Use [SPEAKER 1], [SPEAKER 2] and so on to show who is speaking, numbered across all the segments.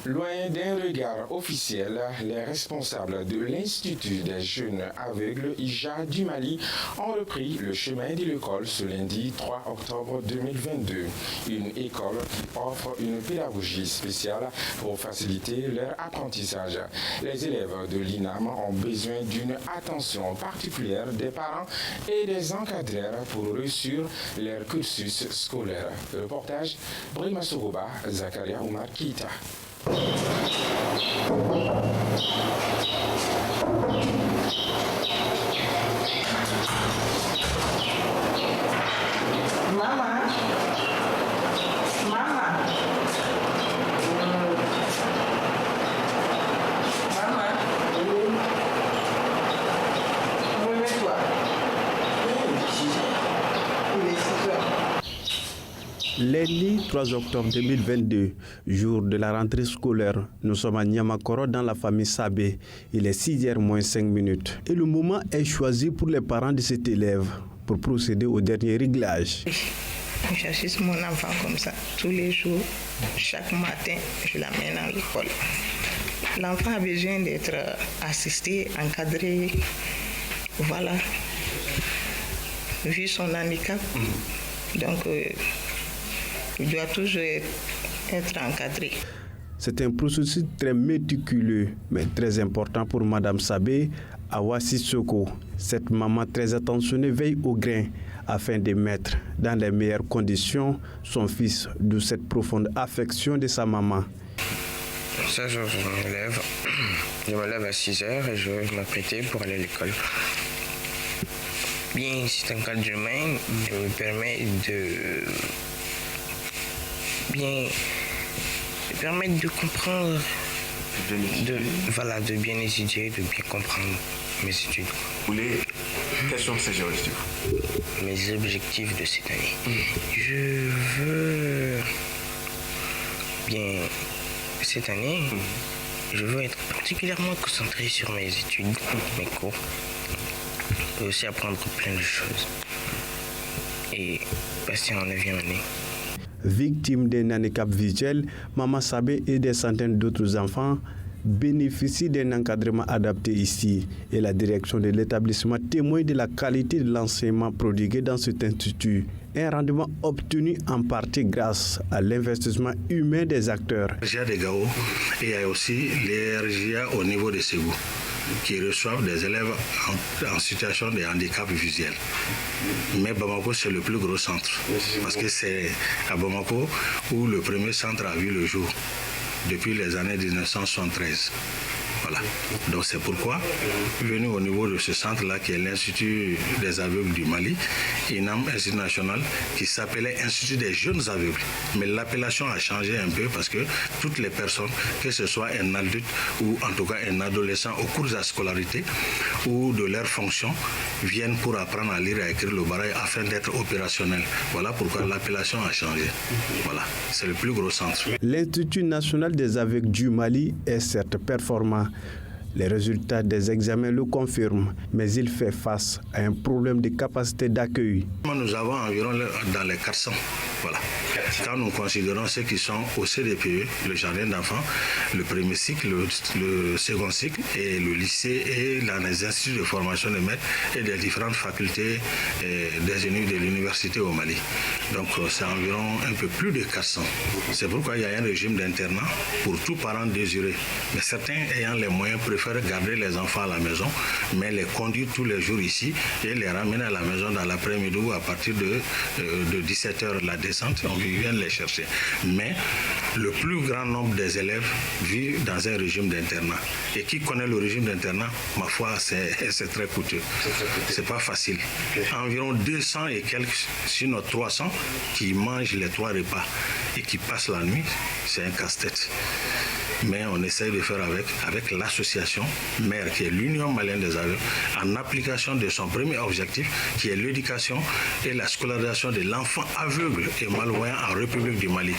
[SPEAKER 1] Loin d'un regard officiel, les responsables de l'Institut des jeunes aveugles IJA du Mali ont repris le chemin de l'école ce lundi 3 octobre 2022. Une école qui offre une pédagogie spéciale pour faciliter leur apprentissage. Les élèves de l'INAM ont besoin d'une attention particulière des parents et des encadreurs pour réussir leur cursus scolaire. Le reportage, Brima Soroba, Zakaria Oumar Kita.
[SPEAKER 2] Lundi 3 octobre 2022, jour de la rentrée scolaire, nous sommes à Niamakoro dans la famille Sabé. Il est 6h moins 5 minutes. Et le moment est choisi pour les parents de cet élève pour procéder au dernier réglage.
[SPEAKER 3] J'assiste mon enfant comme ça tous les jours. Chaque matin, je l'amène à l'école. L'enfant a besoin d'être assisté, encadré. Voilà. Vu son handicap, donc il doit toujours être encadré.
[SPEAKER 2] C'est un processus très méticuleux, mais très important pour Madame Sabé, Awa Sissoko. Cette maman très attentionnée veille au grain afin de mettre dans les meilleures conditions son fils, d'où cette profonde affection de sa maman.
[SPEAKER 4] Chaque jour, je me lève à 6h et je vais m'apprêter pour aller à l'école. Bien, cet encadrement me permet de de comprendre, de bien étudier, de bien comprendre mes études.
[SPEAKER 5] Quels sont ces objectifs?
[SPEAKER 4] Mes objectifs de cette année. Je veux cette année, je veux être particulièrement concentré sur mes études, mes cours, et aussi apprendre plein de choses et passer en 9e année.
[SPEAKER 2] Victime d'un handicap visuel, Maman Sabé et des centaines d'autres enfants bénéficient d'un encadrement adapté ici. Et la direction de l'établissement témoigne de la qualité de l'enseignement prodigué dans cet institut. Un rendement obtenu en partie grâce à l'investissement humain des acteurs.
[SPEAKER 6] RGA de Gao et il y a aussi les RGA au niveau de Ségou qui reçoivent des élèves en situation de handicap visuel. Mais Bamako, c'est le plus gros centre, parce que c'est à Bamako où le premier centre a vu le jour, depuis les années 1973. Voilà. Donc c'est pourquoi, venu au niveau de ce centre-là, qui est l'Institut des aveugles du Mali, INAM, Institut national, qui s'appelait Institut des jeunes aveugles. Mais l'appellation a changé un peu parce que toutes les personnes, que ce soit un adulte ou en tout cas un adolescent au cours de la scolarité ou de leur fonction, viennent pour apprendre à lire et à écrire le barail afin d'être opérationnels. Voilà pourquoi l'appellation a changé. Voilà, c'est le plus gros centre.
[SPEAKER 2] L'Institut national des aveugles du Mali est certes performant. Les résultats des examens le confirment, mais il fait face à un problème de capacité d'accueil.
[SPEAKER 6] Nous avons environ dans les 400. Voilà. Quand nous considérons ceux qui sont au CDPE, le jardin d'enfants, le premier cycle, le second cycle, et le lycée et les instituts de formation des maîtres et des différentes facultés de l'université au Mali. Donc c'est environ un peu plus de 400. C'est pourquoi il y a un régime d'internat pour tous parents désirés. Mais certains ayant les moyens préfèrent garder les enfants à la maison, mais les conduire tous les jours ici et les ramener à la maison dans l'après-midi ou à partir de 17h la descente, on vient les chercher. Mais le plus grand nombre des élèves vivent dans un régime d'internat. Et qui connaît le régime d'internat, ma foi, c'est très coûteux. C'est pas facile. Environ 200 et quelques, sinon 300, qui mangent les 3 repas et qui passent la nuit, c'est un casse-tête. Mais on essaye de faire avec l'association mère, qui est l'Union malienne des aveugles, en application de son premier objectif, qui est l'éducation et la scolarisation de l'enfant aveugle et malvoyant en République du Mali.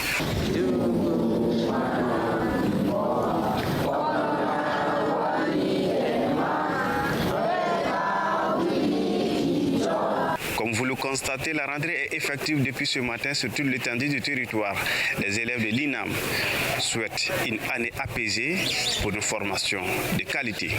[SPEAKER 2] Comme vous le constatez, la rentrée est effective depuis ce matin sur toute l'étendue du territoire. Les élèves de l'INAM
[SPEAKER 7] souhaite une année apaisée pour une formation de qualité.